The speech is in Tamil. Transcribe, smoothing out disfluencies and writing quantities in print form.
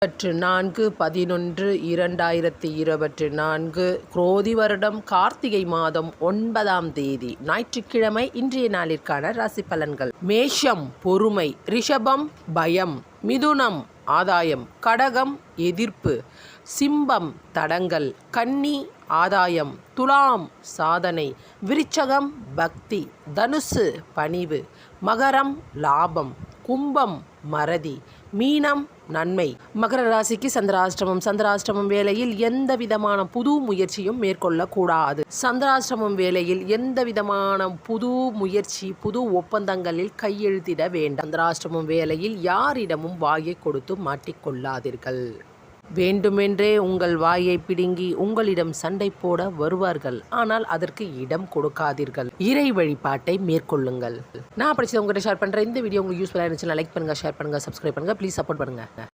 4/11/2024 குரோதி வருடம் கார்த்திகை மாதம் 9ஆம் தேதி ஞாயிற்றுக்கிழமை. இன்றைய நாளிற்கான ராசி பலன்கள். மேஷம் பொறுமை, ரிஷபம் பயம், மிதுனம் ஆதாயம், கடகம் எதிர்ப்பு, சிம்பம் தடங்கல், கன்னி ஆதாயம், துலாம் சாதனை, விருச்சகம் பக்தி, தனுசு பணிவு, மகரம் லாபம், கும்பம் மறதி, மீனம் நன்மை. மகர ராசிக்கு சந்திராஷ்டமம் வேளையில் எந்த விதமான புது முயற்சியும் மேற்கொள்ளக்கூடாது. சந்திராஷ்டமம் வேளையில் எந்த விதமான புது முயற்சி, புது ஒப்பந்தங்களில் கையெழுத்திட வேண்டாம். சந்திராஷ்டமம் வேளையில் யாரிடமும் வாயை கொடுத்து மாட்டிக்கொள்ளாதீர்கள். வேண்டுமென்றே உங்கள் வாயை பிடுங்கி உங்களிடம் சண்டை போட வருவார்கள். ஆனால் அதற்கு இடம் கொடுக்காதீர்கள். இறை வழிபாட்டை மேற்கொள்ளுங்கள். நான் படிச்சதை உங்கள்கிட்ட ஷேர் பண்ணுறேன். இந்த வீடியோ உங்களுக்கு யூஸ்ஃபுல்லாக இருந்துச்சுன்னா லைக் பண்ணுங்கள், ஷேர் பண்ணுங்கள், சப்ஸ்கிரைப் பண்ணுங்கள். ப்ளீஸ் சப்போர்ட் பண்ணுங்கள்.